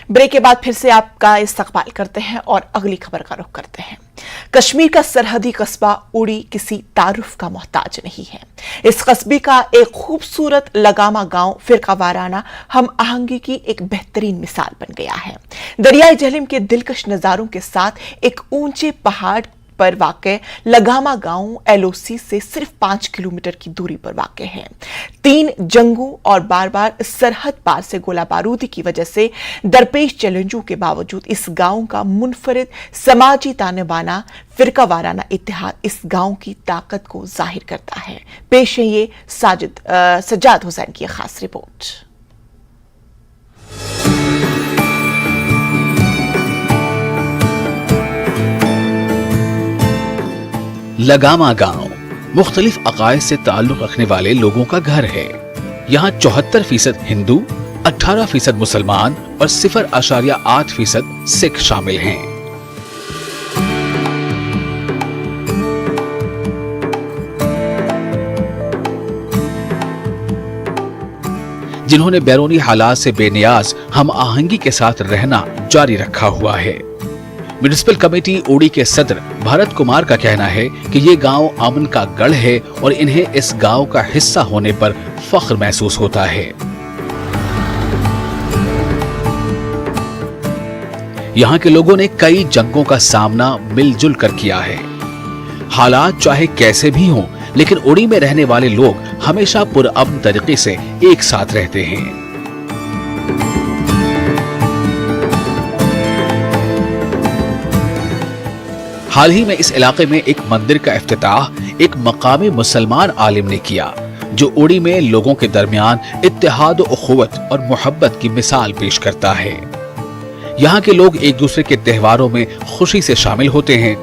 Break के बाद फिर से आपका इस्तकबाल करते हैं और अगली खबर का रुख करते हैं। कश्मीर का सरहदी कस्बा उड़ी किसी तारुफ का मोहताज नहीं है। इस कस्बे का एक खूबसूरत लगामा गांव फिरका वाराना हम आहंगी की एक बेहतरीन मिसाल बन गया है। दरियाई झेलम के दिलकश नजारों के साथ एक ऊंचे पहाड़ पर वाक़ लगामा गांव एलओसी से सिर्फ 5 किलोमीटर की दूरी पर वाक़ है। 3 जंगों और बार बार सरहद पार से गोला बारूदी की वजह से दरपेश चैलेंजों के बावजूद इस गांव का मुनफरिद समाजी तानेबाना फिरका वाराना इत्तेहाद इस गांव की ताकत को जाहिर करता है। पेश है ये सज्जाद हुसैन की खास रिपोर्ट। लगामा गांव मुख्तलिफ अकायद से ताल्लुक रखने वाले लोगों का घर है। यहाँ 74% हिंदू, 18% मुसलमान और 0.8% सिख शामिल हैं। जिन्होंने बैरूनी हालात से बेनियाज हम आहंगी के साथ रहना जारी रखा हुआ है। म्युनिसिपल कमेटी उड़ी के सदर भरत कुमार का कहना है कि ये गांव अमन का गढ़ है और इन्हें इस गांव का हिस्सा होने पर फख्र महसूस होता है। यहाँ के लोगों ने कई जंगों का सामना मिलजुल कर किया है। हालात चाहे कैसे भी हों, लेकिन उड़ी में रहने वाले लोग हमेशा पुरअमन तरीके से एक साथ रहते हैं। हाल ही में इस इलाके में एक मंदिर का इफ्तिताह एक मकामी मुसलमान आलिम ने किया, जो उड़ी में लोगों के दरमियान इत्तेहाद और उखुवत और मोहब्बत की मिसाल पेश करता है। यहाँ के लोग एक दूसरे के त्योहारों में खुशी से शामिल होते हैं।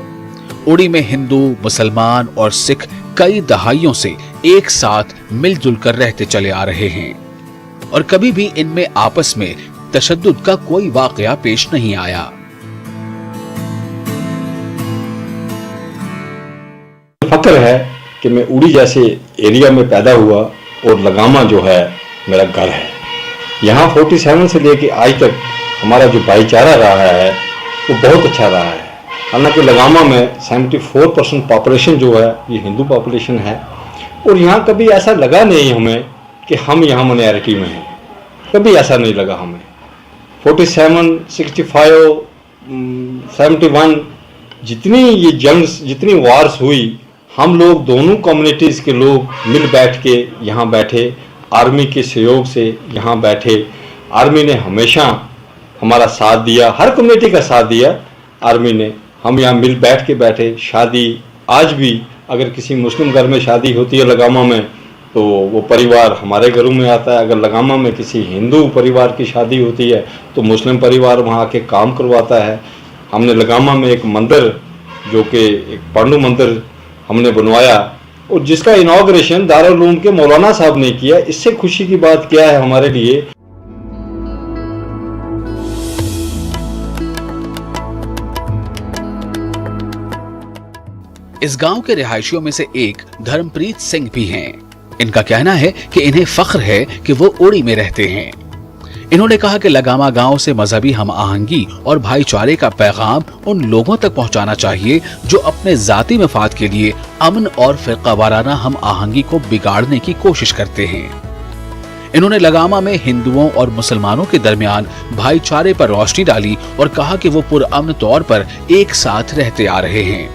उड़ी में हिंदू, मुसलमान और सिख कई दहाइयों से एक साथ मिलजुल कर रहते चले आ रहे हैं और कभी भी इनमें आपस में तशद्दुद का कोई वाकया पेश नहीं आया। फक्र है कि मैं उड़ी जैसे एरिया में पैदा हुआ और लगामा जो है मेरा घर है। यहाँ 47 से लेके आज तक हमारा जो भाईचारा रहा है वो बहुत अच्छा रहा है। हालांकि लगामा में 74% पॉपुलेशन जो है ये हिंदू पॉपुलेशन है और यहाँ कभी ऐसा लगा नहीं हमें कि हम यहाँ माइनॉरिटी में हैं। कभी ऐसा नहीं लगा हमें। 47, 65, 71 जितनी ये जंग्स, जितनी वार्स हुई, हम लोग दोनों कम्युनिटीज़ के लोग मिल बैठ के यहाँ बैठे, आर्मी के सहयोग से यहाँ बैठे। आर्मी ने हमेशा हमारा साथ दिया, हर कम्युनिटी का साथ दिया आर्मी ने। हम यहाँ मिल बैठ के बैठे। शादी आज भी अगर किसी मुस्लिम घर में शादी होती है लगामा में तो वो परिवार हमारे घरों में आता है। अगर लगामा में किसी हिंदू परिवार की शादी होती है तो मुस्लिम परिवार वहाँ आके काम करवाता है। हमने लगामा में एक मंदिर जो कि एक पांडु मंदिर हमने बनवाया और जिसका इनॉग्रेशन दारुल उलूम के मौलाना साहब ने किया। इससे खुशी की बात क्या है हमारे लिए। इस गांव के रिहायशियों में से एक धर्मप्रीत सिंह भी हैं। इनका कहना है कि इन्हें फख्र है कि वो उड़ी में रहते हैं। इन्होंने कहा कि लगामा गांव से मजहबी हम आहंगी और भाईचारे का पैगाम उन लोगों तक पहुंचाना चाहिए जो अपने जाती मफाद के लिए अमन और फिरका वाराना हम आहंगी को बिगाड़ने की कोशिश करते हैं। इन्होंने लगामा में हिंदुओं और मुसलमानों के दरमियान भाईचारे पर रोशनी डाली और कहा कि वो पुरअमन तौर पर एक साथ रहते आ रहे हैं,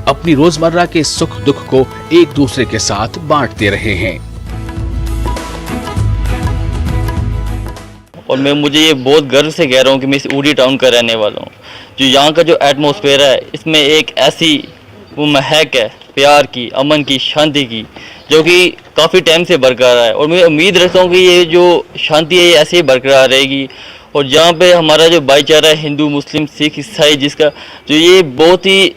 अपनी रोजमर्रा के सुख दुख को एक दूसरे के साथ बांटते रहे हैं। और मुझे ये बहुत गर्व से कह रहा हूँ कि मैं इस उड़ी टाउन का रहने वाला हूँ। जो यहाँ का जो एटमॉस्फेयर है इसमें एक ऐसी वो महक है प्यार की, अमन की, शांति की, जो कि काफ़ी टाइम से बरकरार है। और मैं उम्मीद रखता हूँ कि ये जो शांति है ये ऐसे ही बरकरार रहेगी। और जहाँ पे हमारा जो भाईचारा है हिंदू, मुस्लिम, सिख, ईसाई, जिसका जो ये बहुत ही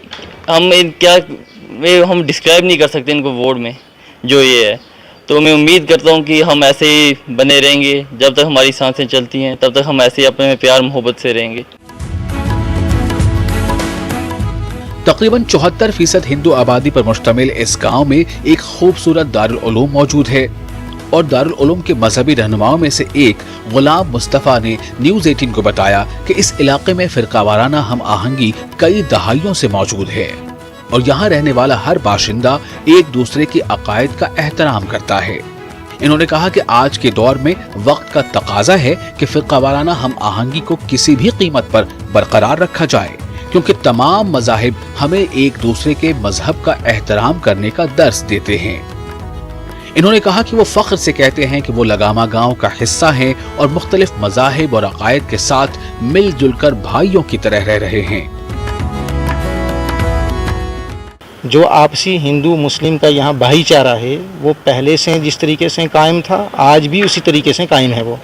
हम डिस्क्राइब नहीं कर सकते इनको वर्ड में जो ये है। तो मैं उम्मीद करता हूँ कि हम ऐसे ही बने रहेंगे। जब तक हमारी सांसें चलती हैं तब तक हम ऐसे ही अपने में प्यार मोहब्बत से रहेंगे। तकरीबन 74% हिंदू आबादी पर मुश्तमिल इस गांव में एक खूबसूरत दारुल उलूम मौजूद है। और दारुल उलूम के मजहबी रहनुमाओं में से एक गुलाम मुस्तफा ने न्यूज 18 को बताया कि इस इलाके में फिरका वाराना हम आहंगी कई दहाइयों से मौजूद है और यहाँ रहने वाला हर बाशिंदा एक दूसरे के अकायद का एहतराम करता है। इन्होंने कहा कि आज के दौर में वक्त का तकाजा है कि फिरका वाराना हम आहंगी को किसी भी कीमत पर बरकरार रखा जाए, क्योंकि तमाम मज़ाहिब हमें एक दूसरे के मजहब का एहतराम करने का दर्स देते हैं। इन्होंने कहा कि वो फख्र से कहते हैं कि वो लगामा गांव का हिस्सा हैं और मुख्तलिफ मज़ाहिब और अकायद के साथ मिलजुल कर भाइयों की तरह रह रहे हैं। जो आपसी हिंदू मुस्लिम का यहाँ भाईचारा है वो पहले से जिस तरीके से कायम था आज भी उसी तरीके से कायम है वो,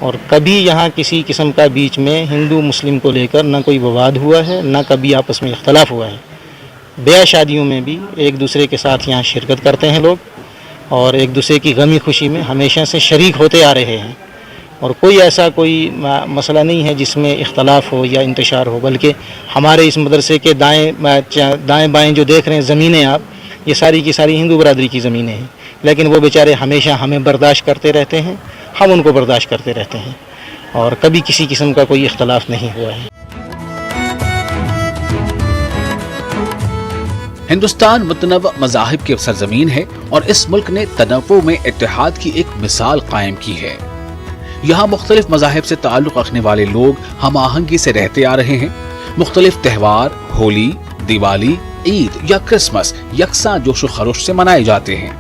और कभी यहाँ किसी किस्म का बीच में हिंदू मुस्लिम को लेकर ना कोई विवाद हुआ है, ना कभी आपस में इख्तलाफ हुआ है। ब्याह शादियों में भी एक दूसरे के साथ यहाँ शिरकत करते हैं लोग और एक दूसरे की गमी खुशी में हमेशा से शरीक होते आ रहे हैं, और कोई ऐसा कोई मसला नहीं है जिसमें इख्तलाफ हो या इंतशार हो, बल्कि हमारे इस मदरसे के दाएं बाएं जो देख रहे हैं ज़मीनें आप, ये सारी की सारी हिंदू बरादरी की ज़मीनें हैं, लेकिन वो बेचारे हमेशा हमें बर्दाश्त करते रहते हैं, हम उनको बर्दाश्त करते रहते हैं और कभी किसी किस्म का कोई इख्तलाफ नहीं हुआ है। हिंदुस्तान मुतनव्व मज़ाहिब की सरजमीन है और इस मुल्क ने तनव्वुर में इत्तेहाद की एक मिसाल कायम की है। यहाँ मुख्तलिफ मज़ाहिब से ताल्लुक़ रखने वाले लोग हम आहंगी से रहते आ रहे हैं। मुख्तलिफ त्यौहार, होली, दिवाली, ईद या क्रिसमस यकसा जोश खरोश से मनाए जाते हैं।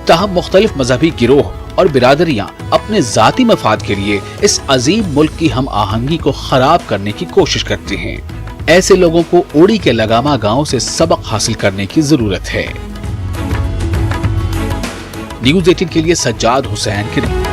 ताहम मुख्तलिफ मजहबी गिरोह और बिरादरियां अपने ज़ाती मफाद के लिए इस अजीम मुल्क की हम आहंगी को खराब करने की कोशिश करते हैं। ऐसे लोगों को उड़ी के लगामा गांव से सबक हासिल करने की जरूरत है। न्यूज़ 18 के लिए सज्जाद हुसैन की रिपोर्ट।